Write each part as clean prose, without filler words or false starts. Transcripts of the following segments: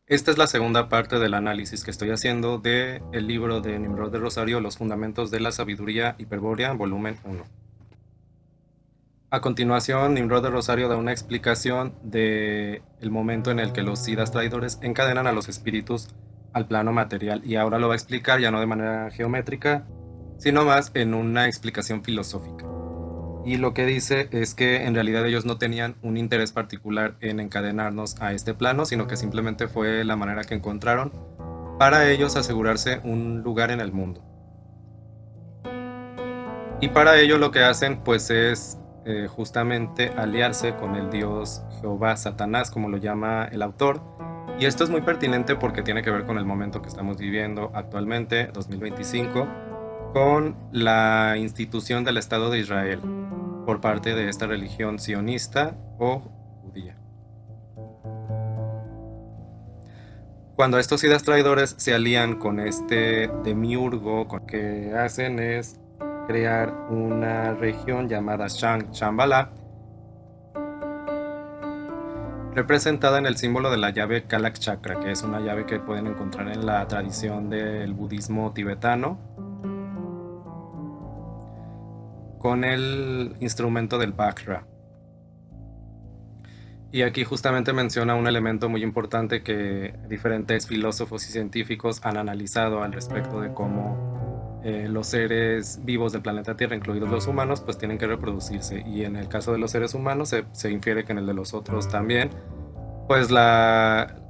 Esta es la segunda parte del análisis que estoy haciendo del libro de Nimrod de Rosario, Los Fundamentos de la Sabiduría Hiperbórea, volumen 1. A continuación, Nimrod de Rosario da una explicación del momento en el que los siddhas traidores encadenan a los espíritus al plano material, y ahora lo va a explicar ya no de manera geométrica, sino más en una explicación filosófica. Y lo que dice es que en realidad ellos no tenían un interés particular en encadenarnos a este plano, sino que simplemente fue la manera que encontraron para ellos asegurarse un lugar en el mundo. Y para ello lo que hacen pues es justamente aliarse con el dios Jehová, Satanás, como lo llama el autor. Y esto es muy pertinente porque tiene que ver con el momento que estamos viviendo actualmente, 2025, con la institución del Estado de Israel por parte de esta religión sionista o judía. Cuando estos siddhas traidores se alían con este demiurgo, lo que hacen es crear una región llamada Shambhala, representada en el símbolo de la llave Kalak Chakra, que es una llave que pueden encontrar en la tradición del budismo tibetano, con el instrumento del Bhakra. Y aquí justamente menciona un elemento muy importante que diferentes filósofos y científicos han analizado al respecto de cómo los seres vivos del planeta Tierra, incluidos los humanos, pues tienen que reproducirse. Y en el caso de los seres humanos se infiere que en el de los otros también. Pues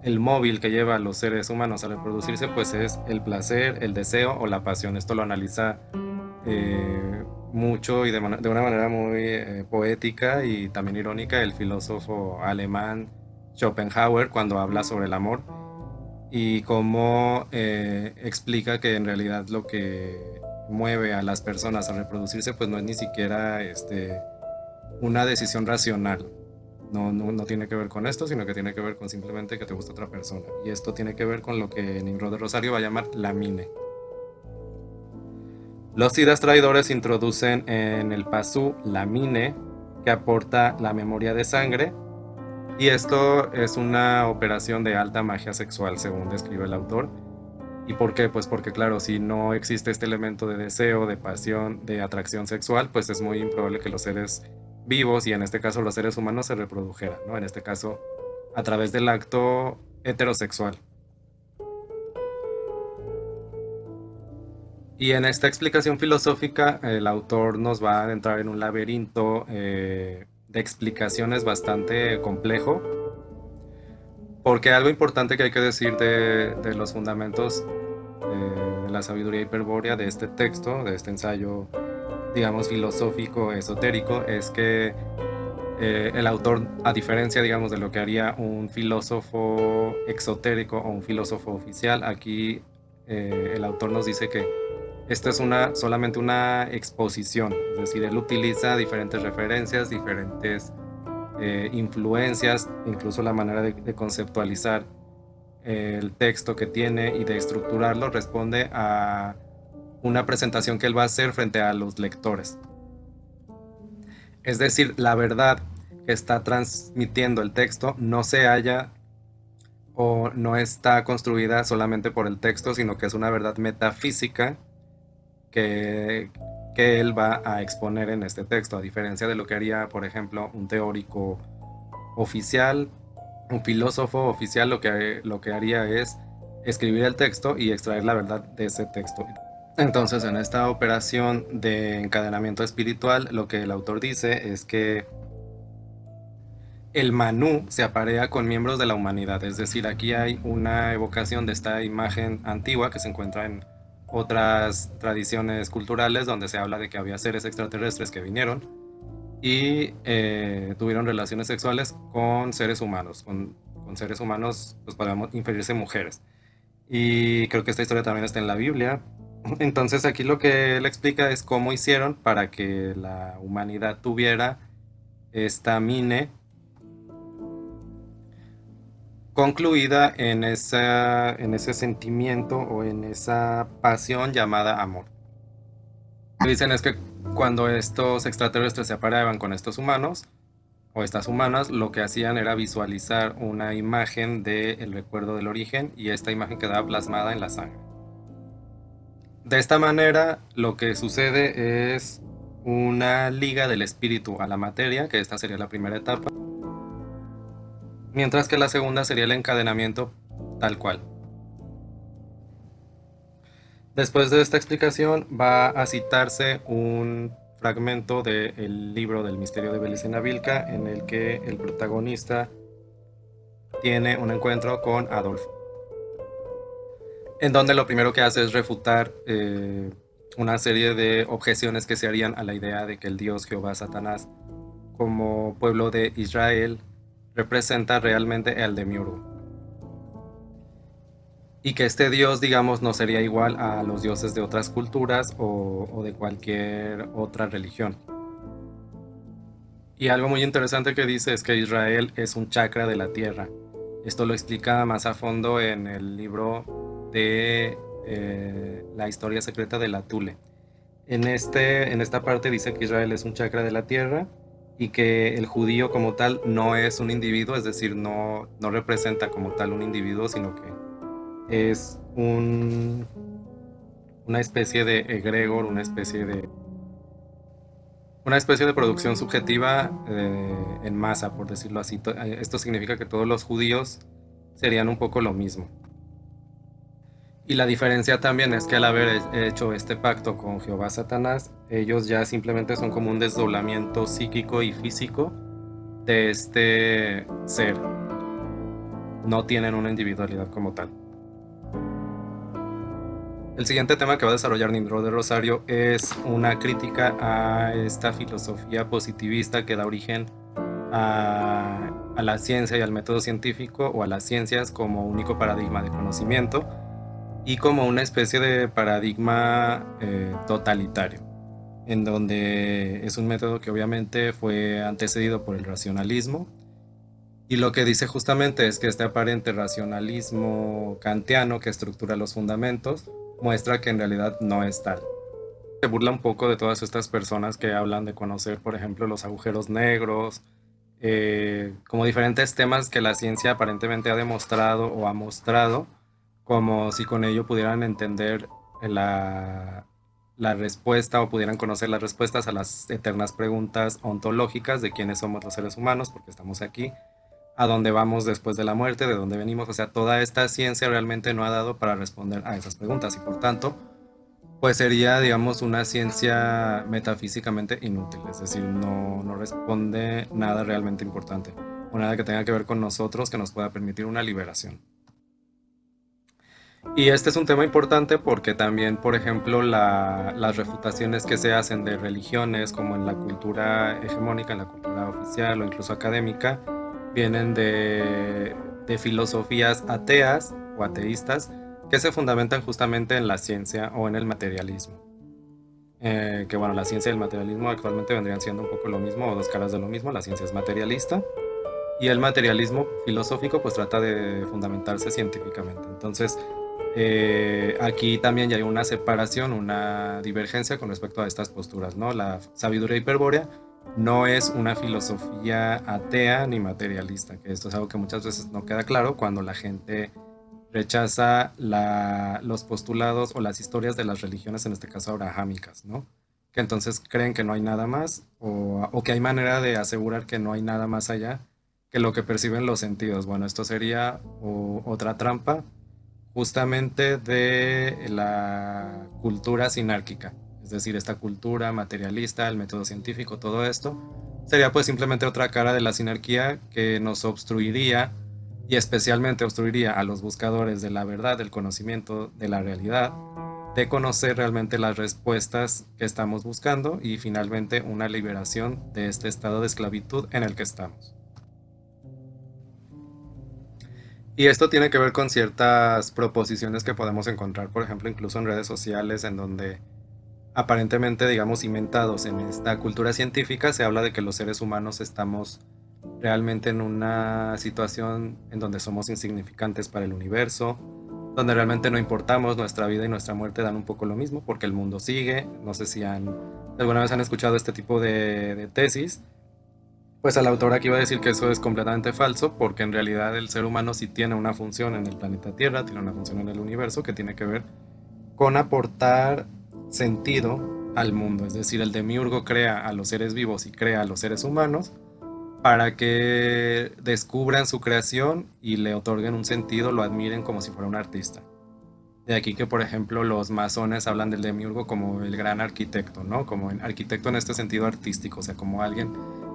el móvil que lleva a los seres humanos a reproducirse pues es el placer, el deseo o la pasión. Esto lo analiza mucho y de una manera muy poética y también irónica el filósofo alemán Schopenhauer cuando habla sobre el amor y cómo explica que en realidad lo que mueve a las personas a reproducirse pues no es ni siquiera una decisión racional. No tiene que ver con esto, sino que tiene que ver con simplemente que te gusta otra persona. Y esto tiene que ver con lo que Nimrod de Rosario va a llamar la mine. Los siddhas traidores introducen en el pasú la mine, que aporta la memoria de sangre, y esto es una operación de alta magia sexual, según describe el autor. ¿Y por qué? Pues porque claro, si no existe este elemento de deseo, de pasión, de atracción sexual, pues es muy improbable que los seres vivos, y en este caso los seres humanos, se reprodujeran, ¿no? En este caso, a través del acto heterosexual. Y en esta explicación filosófica, el autor nos va a entrar en un laberinto de explicaciones bastante complejo, porque algo importante que hay que decir de los fundamentos de la sabiduría hiperbórea de este texto, de este ensayo, digamos, filosófico, esotérico, es que el autor, a diferencia, digamos, de lo que haría un filósofo exotérico o un filósofo oficial, aquí el autor nos dice que esta es solamente una exposición, es decir, él utiliza diferentes referencias, diferentes influencias, incluso la manera de conceptualizar el texto que tiene y de estructurarlo responde a una presentación que él va a hacer frente a los lectores. Es decir, la verdad que está transmitiendo el texto no se halla o no está construida solamente por el texto, sino que es una verdad metafísica que, que él va a exponer en este texto, a diferencia de lo que haría, por ejemplo, un teórico oficial, un filósofo oficial. Lo que haría es escribir el texto y extraer la verdad de ese texto. Entonces, en esta operación de encadenamiento espiritual, lo que el autor dice es que el Manú se aparea con miembros de la humanidad, es decir, aquí hay una evocación de esta imagen antigua que se encuentra en otras tradiciones culturales donde se habla de que había seres extraterrestres que vinieron y tuvieron relaciones sexuales con seres humanos, con seres humanos, pues podemos inferirse mujeres. Y creo que esta historia también está en la Biblia. Entonces aquí lo que él explica es cómo hicieron para que la humanidad tuviera esta mine concluida en ese sentimiento o en esa pasión llamada amor. Lo que dicen es que cuando estos extraterrestres se apareaban con estos humanos, o estas humanas, lo que hacían era visualizar una imagen del recuerdo del origen y esta imagen quedaba plasmada en la sangre. De esta manera, lo que sucede es una liga del espíritu a la materia, que esta sería la primera etapa, mientras que la segunda sería el encadenamiento tal cual. Después de esta explicación va a citarse un fragmento del libro del misterio de Belicena Vilca en el que el protagonista tiene un encuentro con Adolfo, en donde lo primero que hace es refutar una serie de objeciones que se harían a la idea de que el Dios Jehová Satanás como pueblo de Israel representa realmente el demiurgo y que este Dios, digamos, no sería igual a los dioses de otras culturas o de cualquier otra religión. Y algo muy interesante que dice es que Israel es un chakra de la tierra. Esto lo explica más a fondo en el libro de La historia secreta de la Tule. En esta parte dice que Israel es un chakra de la tierra y que el judío como tal no es un individuo, es decir, no representa como tal un individuo, sino que es una especie de egregor, una especie de producción subjetiva en masa, por decirlo así. Esto significa que todos los judíos serían un poco lo mismo. Y la diferencia también es que al haber hecho este pacto con Jehová Satanás, ellos ya simplemente son como un desdoblamiento psíquico y físico de este ser. No tienen una individualidad como tal. El siguiente tema que va a desarrollar Nimrod de Rosario es una crítica a esta filosofía positivista que da origen a la ciencia y al método científico, o a las ciencias como único paradigma de conocimiento y como una especie de paradigma totalitario, en donde es un método que obviamente fue antecedido por el racionalismo. Y lo que dice justamente es que este aparente racionalismo kantiano que estructura los fundamentos muestra que en realidad no es tal. Se burla un poco de todas estas personas que hablan de conocer, por ejemplo, los agujeros negros, como diferentes temas que la ciencia aparentemente ha demostrado o ha mostrado, como si con ello pudieran entender la respuesta o pudieran conocer las respuestas a las eternas preguntas ontológicas de quiénes somos los seres humanos, porque estamos aquí, a dónde vamos después de la muerte, de dónde venimos. O sea, toda esta ciencia realmente no ha dado para responder a esas preguntas y por tanto, pues sería, digamos, una ciencia metafísicamente inútil, es decir, no responde nada realmente importante o nada que tenga que ver con nosotros que nos pueda permitir una liberación. Y este es un tema importante porque también, por ejemplo, las refutaciones que se hacen de religiones, como en la cultura hegemónica, en la cultura oficial o incluso académica, vienen de filosofías ateas o ateístas que se fundamentan justamente en la ciencia o en el materialismo. Que bueno, la ciencia y el materialismo actualmente vendrían siendo un poco lo mismo o dos caras de lo mismo. La ciencia es materialista y el materialismo filosófico pues trata de fundamentarse científicamente. Entonces, aquí también ya hay una separación, una divergencia con respecto a estas posturas, ¿no? La sabiduría hiperbórea no es una filosofía atea ni materialista, que esto es algo que muchas veces no queda claro cuando la gente rechaza los postulados o las historias de las religiones, en este caso abrahámicas, ¿no? Que entonces creen que no hay nada más o que hay manera de asegurar que no hay nada más allá que lo que perciben los sentidos. Bueno, esto sería otra trampa justamente de la cultura sinárquica, es decir, esta cultura materialista, el método científico, todo esto, sería pues simplemente otra cara de la sinarquía que nos obstruiría y especialmente obstruiría a los buscadores de la verdad, del conocimiento, de la realidad, de conocer realmente las respuestas que estamos buscando y finalmente una liberación de este estado de esclavitud en el que estamos. Y esto tiene que ver con ciertas proposiciones que podemos encontrar, por ejemplo, incluso en redes sociales, en donde aparentemente, digamos, inventados en esta cultura científica, se habla de que los seres humanos estamos realmente en una situación en donde somos insignificantes para el universo, donde realmente no importamos, nuestra vida y nuestra muerte dan un poco lo mismo, porque el mundo sigue. No sé si alguna vez han escuchado este tipo de tesis, Pues el autor aquí va a decir que eso es completamente falso, porque en realidad el ser humano sí tiene una función en el planeta Tierra, tiene una función en el universo que tiene que ver con aportar sentido al mundo. Es decir, el demiurgo crea a los seres vivos y crea a los seres humanos para que descubran su creación y le otorguen un sentido, lo admiren como si fuera un artista. De aquí que, por ejemplo, los masones hablan del demiurgo como el gran arquitecto, ¿no? Como el arquitecto en este sentido artístico, o sea, como alguien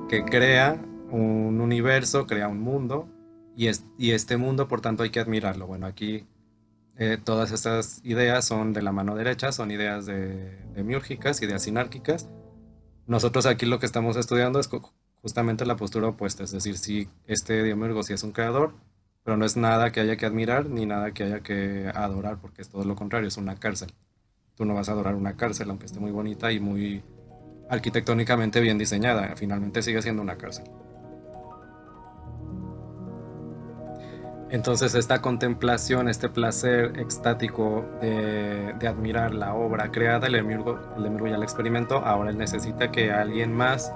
que crea un universo, crea un mundo, y este mundo, por tanto, hay que admirarlo. Bueno, aquí todas estas ideas son de la mano derecha, son ideas demiúrgicas, ideas sinárquicas. Nosotros aquí lo que estamos estudiando es justamente la postura opuesta, es decir, si este demiurgo sí es un creador, pero no es nada que haya que admirar ni nada que haya que adorar, porque es todo lo contrario, es una cárcel. Tú no vas a adorar una cárcel, aunque esté muy bonita y muy arquitectónicamente bien diseñada, finalmente sigue siendo una cárcel. Entonces esta contemplación, este placer extático de admirar la obra creada, el demiurgo ya la experimentó, ahora él necesita que alguien más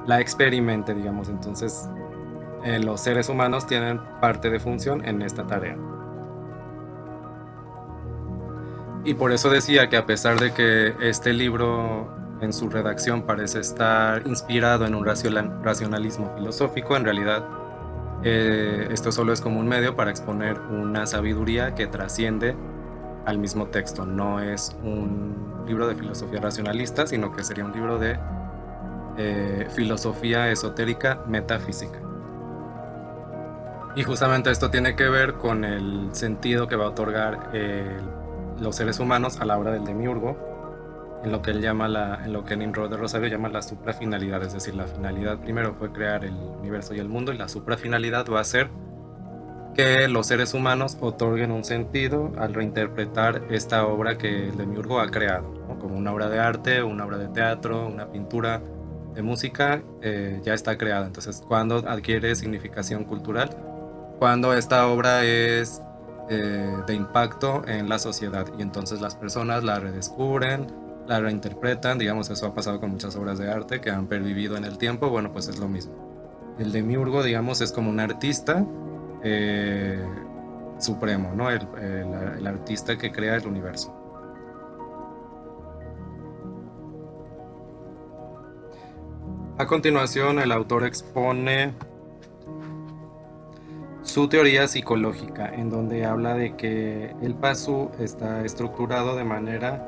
la experimente, digamos. Entonces los seres humanos tienen parte de función en esta tarea. Y por eso decía que a pesar de que este libro en su redacción parece estar inspirado en un racionalismo filosófico, en realidad esto solo es como un medio para exponer una sabiduría que trasciende al mismo texto. No es un libro de filosofía racionalista, sino que sería un libro de filosofía esotérica metafísica. Y justamente esto tiene que ver con el sentido que va a otorgar los seres humanos a la obra del demiurgo, en lo que él llama en lo que Nimrod de Rosario llama la suprafinalidad, es decir, la finalidad primero fue crear el universo y el mundo, y la suprafinalidad va a ser que los seres humanos otorguen un sentido al reinterpretar esta obra que el demiurgo ha creado, ¿no? Como una obra de arte, una obra de teatro, una pintura, de música, ya está creada. Entonces, cuando adquiere significación cultural, cuando esta obra es de impacto en la sociedad y entonces las personas la redescubren, la reinterpretan, digamos, eso ha pasado con muchas obras de arte que han pervivido en el tiempo, bueno, pues es lo mismo. El demiurgo, digamos, es como un artista eh, supremo, ¿no? El artista que crea el universo. A continuación, el autor expone su teoría psicológica, en donde habla de que el PASU está estructurado de manera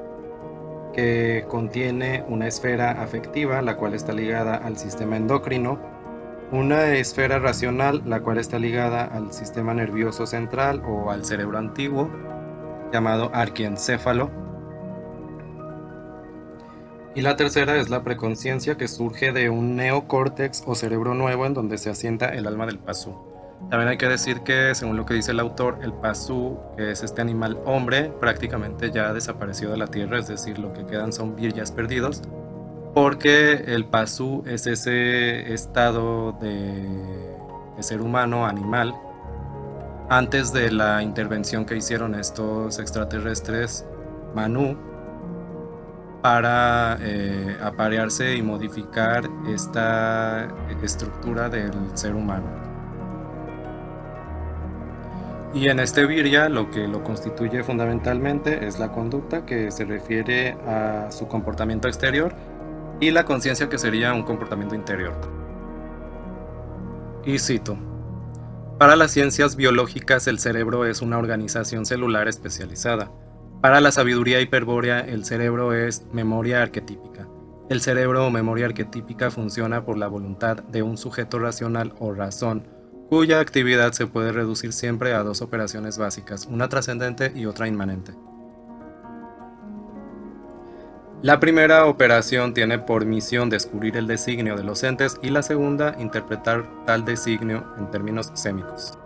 que contiene una esfera afectiva, la cual está ligada al sistema endocrino, una esfera racional, la cual está ligada al sistema nervioso central o al cerebro antiguo, llamado arquiencéfalo, y la tercera es la preconciencia, que surge de un neocórtex o cerebro nuevo en donde se asienta el alma del pasú. También hay que decir que, según lo que dice el autor, el pasú, que es este animal hombre, prácticamente ya desapareció de la Tierra, es decir, lo que quedan son virjas perdidos, porque el pasú es ese estado de ser humano, animal, antes de la intervención que hicieron estos extraterrestres Manu para aparearse y modificar esta estructura del ser humano. Y en este virya lo que lo constituye fundamentalmente es la conducta, que se refiere a su comportamiento exterior, y la conciencia, que sería un comportamiento interior. Y cito: para las ciencias biológicas el cerebro es una organización celular especializada. Para la sabiduría hiperbórea el cerebro es memoria arquetípica. El cerebro o memoria arquetípica funciona por la voluntad de un sujeto racional o razón, cuya actividad se puede reducir siempre a dos operaciones básicas, una trascendente y otra inmanente. La primera operación tiene por misión descubrir el designio de los entes, y la segunda interpretar tal designio en términos sémicos.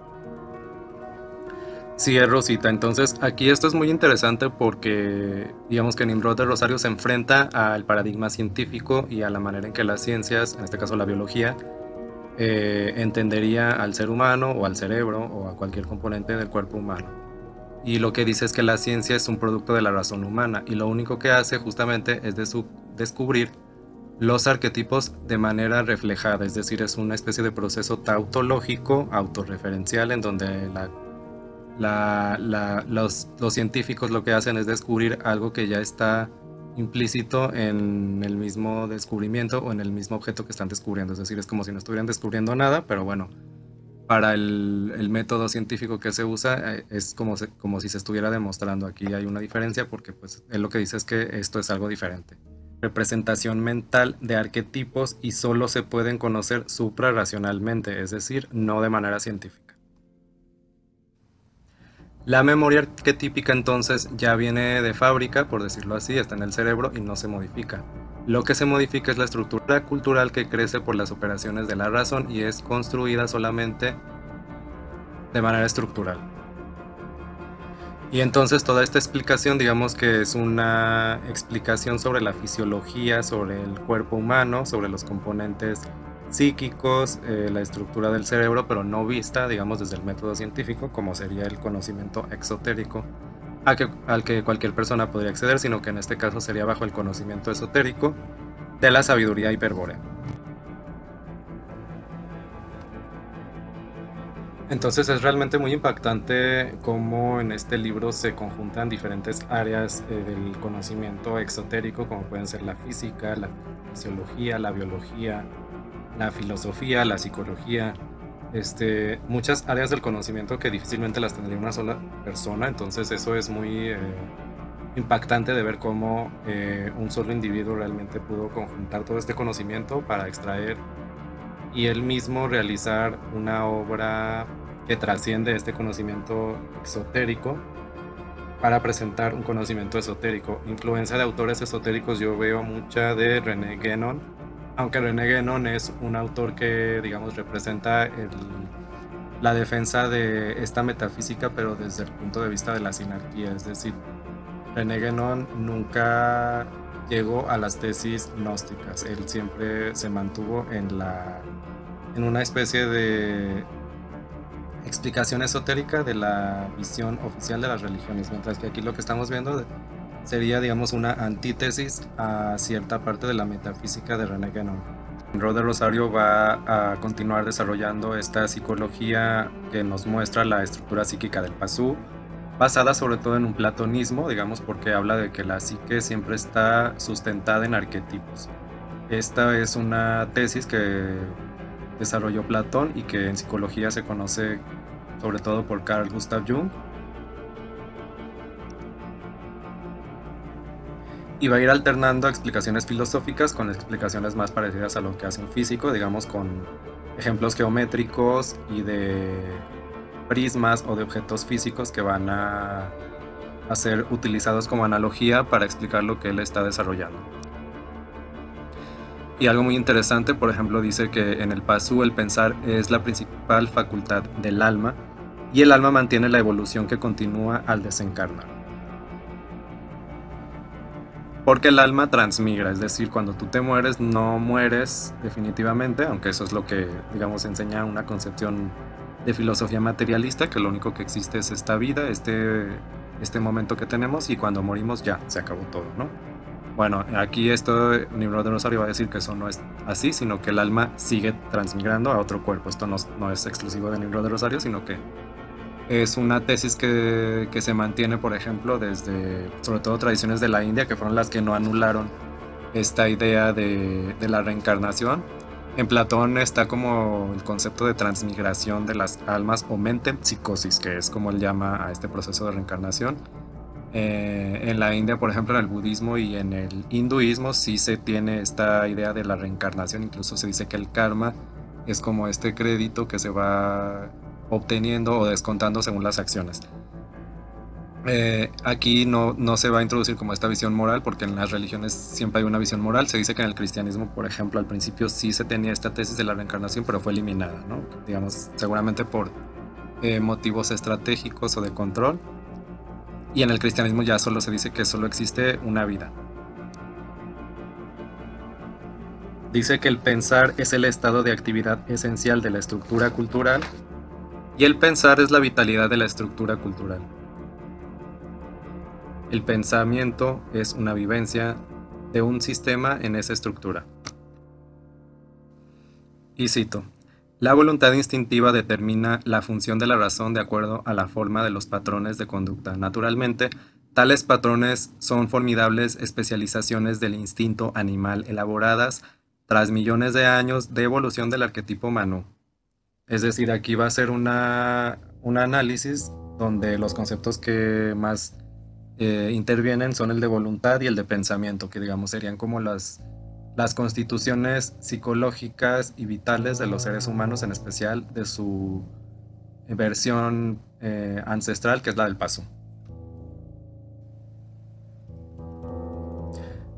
Sí, es Rosita. Entonces, aquí esto es muy interesante porque, digamos que Nimrod de Rosario se enfrenta al paradigma científico y a la manera en que las ciencias, en este caso la biología, entendería al ser humano o al cerebro o a cualquier componente del cuerpo humano. Y lo que dice es que la ciencia es un producto de la razón humana, y lo único que hace justamente es descubrir los arquetipos de manera reflejada, es decir, es una especie de proceso tautológico, autorreferencial, en donde los científicos lo que hacen es descubrir algo que ya está implícito en el mismo descubrimiento o en el mismo objeto que están descubriendo. Es decir, es como si no estuvieran descubriendo nada, pero bueno, para el método científico que se usa es como si se estuviera demostrando. Aquí hay una diferencia porque pues, él lo que dice es que esto es algo diferente. Representación mental de arquetipos y solo se pueden conocer suprarracionalmente, es decir, no de manera científica. La memoria arquetípica entonces ya viene de fábrica, por decirlo así, está en el cerebro y no se modifica. Lo que se modifica es la estructura cultural que crece por las operaciones de la razón y es construida solamente de manera estructural. Y entonces toda esta explicación, digamos que es una explicación sobre la fisiología, sobre el cuerpo humano, sobre los componentes psíquicos, la estructura del cerebro, pero no vista, digamos, desde el método científico, como sería el conocimiento exotérico al que cualquier persona podría acceder, sino que en este caso sería bajo el conocimiento esotérico de la sabiduría hiperbórea. Entonces es realmente muy impactante cómo en este libro se conjuntan diferentes áreas del conocimiento exotérico, como pueden ser la física, la fisiología, la biología, la filosofía, la psicología, muchas áreas del conocimiento que difícilmente las tendría una sola persona. Entonces eso es muy impactante de ver cómo un solo individuo realmente pudo conjuntar todo este conocimiento para extraer y él mismo realizar una obra que trasciende este conocimiento exotérico para presentar un conocimiento esotérico. Influencia de autores esotéricos yo veo mucha de René Guénon, aunque René Guénon es un autor que, digamos, representa la defensa de esta metafísica, pero desde el punto de vista de la sinarquía. Es decir, René Guénon nunca llegó a las tesis gnósticas. Él siempre se mantuvo en una especie de explicación esotérica de la visión oficial de las religiones, mientras que aquí lo que estamos viendo sería, digamos, una antítesis a cierta parte de la metafísica de René Guénon. Rod de Rosario va a continuar desarrollando esta psicología que nos muestra la estructura psíquica del Pazú, basada sobre todo en un platonismo, digamos, porque habla de que la psique siempre está sustentada en arquetipos. Esta es una tesis que desarrolló Platón y que en psicología se conoce sobre todo por Carl Gustav Jung. Y va a ir alternando explicaciones filosóficas con explicaciones más parecidas a lo que hace un físico, digamos con ejemplos geométricos y de prismas o de objetos físicos que van a ser utilizados como analogía para explicar lo que él está desarrollando. Y algo muy interesante, por ejemplo, dice que en el Pazú el pensar es la principal facultad del alma y el alma mantiene la evolución que continúa al desencarnar. Porque el alma transmigra, es decir, cuando tú te mueres no mueres definitivamente, aunque eso es lo que, digamos, enseña una concepción de filosofía materialista, que lo único que existe es esta vida, este momento que tenemos, y cuando morimos ya se acabó todo, ¿no? Bueno, aquí Nimrod de Rosario va a decir que eso no es así, sino que el alma sigue transmigrando a otro cuerpo. Esto no es exclusivo de Nimrod de Rosario, sino que es una tesis que se mantiene, por ejemplo, desde sobre todo tradiciones de la India, que fueron las que no anularon esta idea de la reencarnación. En Platón está como el concepto de transmigración de las almas o metempsicosis, que es como él llama a este proceso de reencarnación. En la India, por ejemplo, en el budismo y en el hinduismo sí se tiene esta idea de la reencarnación. Incluso se dice que el karma es como este crédito que se va obteniendo o descontando según las acciones. Aquí no se va a introducir como esta visión moral, porque en las religiones siempre hay una visión moral. Se dice que en el cristianismo, por ejemplo, al principio sí se tenía esta tesis de la reencarnación, pero fue eliminada, ¿no? Digamos, seguramente por motivos estratégicos o de control. Y en el cristianismo ya solo se dice que solo existe una vida. Dice que el pensar es el estado de actividad esencial de la estructura cultural y el pensar es la vitalidad de la estructura cultural. El pensamiento es una vivencia de un sistema en esa estructura. Y cito, la voluntad instintiva determina la función de la razón de acuerdo a la forma de los patrones de conducta. Naturalmente, tales patrones son formidables especializaciones del instinto animal elaboradas tras millones de años de evolución del arquetipo humano. Es decir, aquí va a ser un análisis donde los conceptos que más intervienen son el de voluntad y el de pensamiento, que digamos serían como las constituciones psicológicas y vitales de los seres humanos, en especial de su versión ancestral, que es la del paso.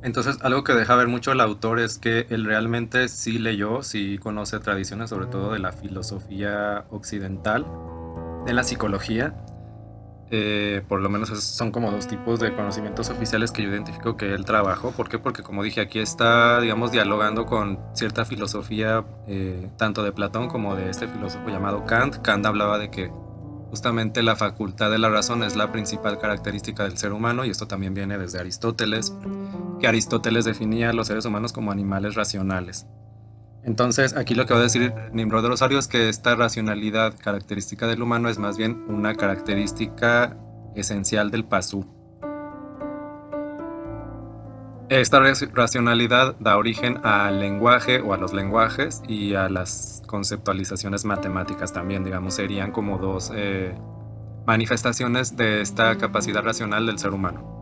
Entonces, algo que deja ver mucho el autor es que él realmente sí leyó, sí conoce tradiciones, sobre todo de la filosofía occidental, de la psicología. Por lo menos son como dos tipos de conocimientos oficiales que yo identifico que él trabajó. ¿Por qué? Porque como dije, aquí está, digamos, dialogando con cierta filosofía, tanto de Platón como de este filósofo llamado Kant. Kant hablaba de que justamente la facultad de la razón es la principal característica del ser humano, y esto también viene desde Aristóteles, que Aristóteles definía a los seres humanos como animales racionales. Entonces, aquí lo que va a decir Nimrod de Rosario es que esta racionalidad característica del humano es más bien una característica esencial del pasú. Esta racionalidad da origen al lenguaje o a los lenguajes y a las conceptualizaciones matemáticas también, digamos, serían como dos manifestaciones de esta capacidad racional del ser humano.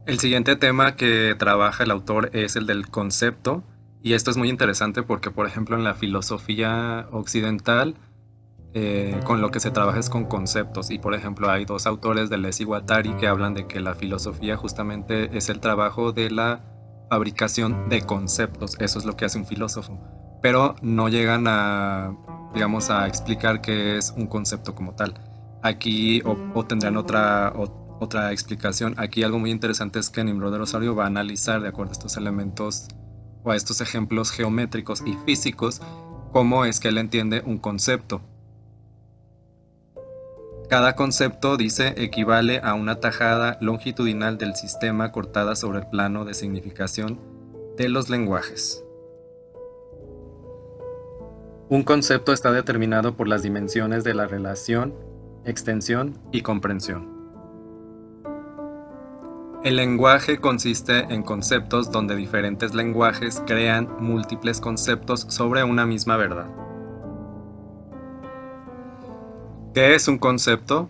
El siguiente tema que trabaja el autor es el del concepto, y esto es muy interesante porque, por ejemplo, en la filosofía occidental, con lo que se trabaja es con conceptos, y por ejemplo hay dos autores, Deleuze y Guattari, que hablan de que la filosofía justamente es el trabajo de la fabricación de conceptos, eso es lo que hace un filósofo, pero no llegan a, digamos, a explicar qué es un concepto como tal. Aquí o tendrán otra explicación. Aquí algo muy interesante es que Nimrod de Rosario va a analizar, de acuerdo a estos elementos o a estos ejemplos geométricos y físicos, cómo es que él entiende un concepto. Cada concepto, dice, equivale a una tajada longitudinal del sistema cortada sobre el plano de significación de los lenguajes. Un concepto está determinado por las dimensiones de la relación, extensión y comprensión. El lenguaje consiste en conceptos donde diferentes lenguajes crean múltiples conceptos sobre una misma verdad. ¿Qué es un concepto?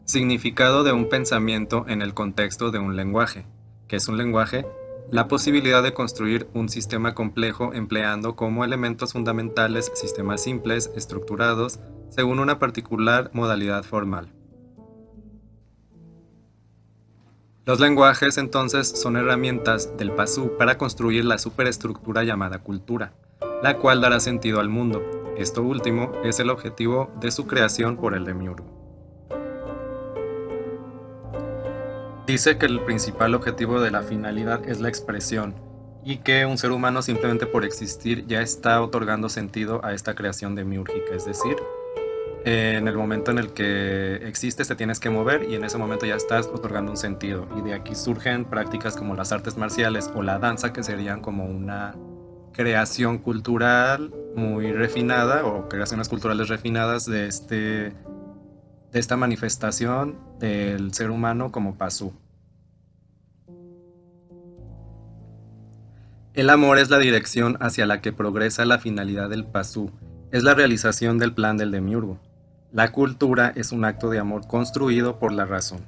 Significado de un pensamiento en el contexto de un lenguaje. ¿Qué es un lenguaje? La posibilidad de construir un sistema complejo empleando como elementos fundamentales sistemas simples, estructurados, según una particular modalidad formal. Los lenguajes, entonces, son herramientas del pasú para construir la superestructura llamada cultura, la cual dará sentido al mundo. Esto último es el objetivo de su creación por el demiurgo. Dice que el principal objetivo de la finalidad es la expresión, y que un ser humano simplemente por existir ya está otorgando sentido a esta creación demiúrgica, es decir, en el momento en el que existes te tienes que mover y en ese momento ya estás otorgando un sentido, y de aquí surgen prácticas como las artes marciales o la danza, que serían como una creación cultural muy refinada o creaciones culturales refinadas de esta manifestación del ser humano como pasú. El amor es la dirección hacia la que progresa la finalidad del pasú, es la realización del plan del demiurgo. La cultura es un acto de amor construido por la razón.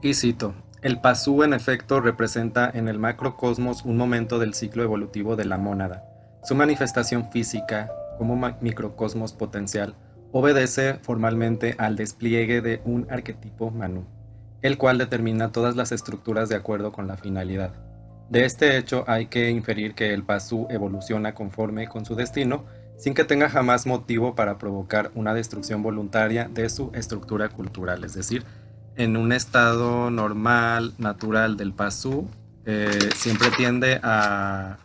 Y cito, el pasú en efecto representa en el macrocosmos un momento del ciclo evolutivo de la mónada. Su manifestación física, como microcosmos potencial, obedece formalmente al despliegue de un arquetipo Manu, el cual determina todas las estructuras de acuerdo con la finalidad. De este hecho hay que inferir que el pasú evoluciona conforme con su destino, sin que tenga jamás motivo para provocar una destrucción voluntaria de su estructura cultural, es decir, en un estado normal, natural del pasú, siempre tiende a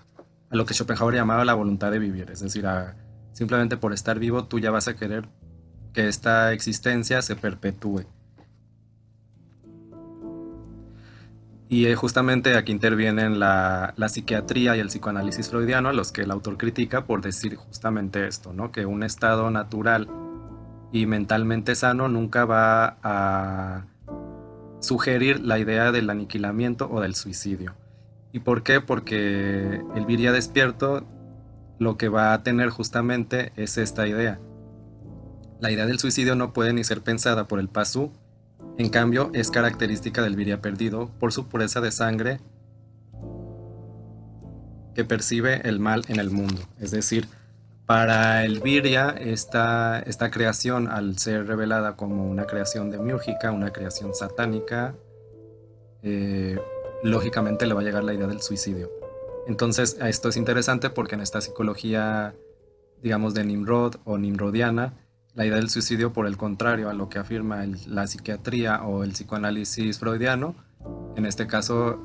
lo que Schopenhauer llamaba la voluntad de vivir, es decir, simplemente por estar vivo tú ya vas a querer que esta existencia se perpetúe. Y justamente aquí intervienen la psiquiatría y el psicoanálisis freudiano, a los que el autor critica por decir justamente esto, ¿no? Que un estado natural y mentalmente sano nunca va a sugerir la idea del aniquilamiento o del suicidio. ¿Y por qué? Porque el Viria despierto lo que va a tener justamente es esta idea. La idea del suicidio no puede ni ser pensada por el Pasú, en cambio es característica del Viria perdido por su pureza de sangre que percibe el mal en el mundo. Es decir, para el Viria, esta creación, al ser revelada como una creación demiúrgica, una creación satánica, eh, lógicamente le va a llegar la idea del suicidio. Entonces, esto es interesante porque en esta psicología, digamos, de Nimrod o nimrodiana, la idea del suicidio, por el contrario a lo que afirma la psiquiatría o el psicoanálisis freudiano, en este caso,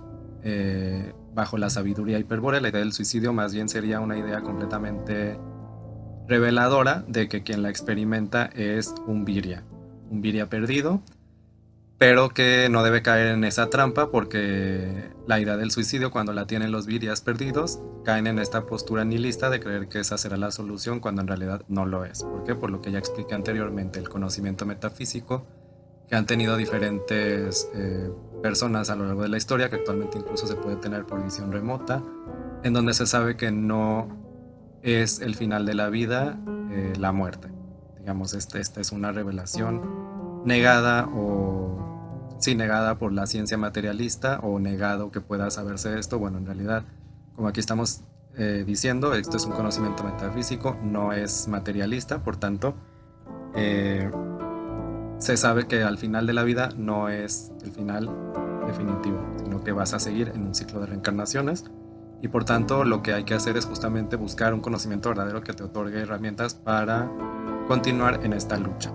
bajo la sabiduría hiperbórea, la idea del suicidio más bien sería una idea completamente reveladora de que quien la experimenta es un Viria perdido, pero que no debe caer en esa trampa porque la idea del suicidio, cuando la tienen los Virias perdidos, caen en esta postura nihilista de creer que esa será la solución cuando en realidad no lo es. ¿Por qué? Por lo que ya expliqué anteriormente, el conocimiento metafísico que han tenido diferentes personas a lo largo de la historia, que actualmente incluso se puede tener por visión remota, en donde se sabe que no es el final de la vida, la muerte. Digamos, esta es una revelación negada negada por la ciencia materialista o negado que pueda saberse esto. Bueno, en realidad, como aquí estamos diciendo, esto es un conocimiento metafísico, no es materialista, por tanto, se sabe que al final de la vida no es el final definitivo, sino que vas a seguir en un ciclo de reencarnaciones y por tanto lo que hay que hacer es justamente buscar un conocimiento verdadero que te otorgue herramientas para continuar en esta lucha.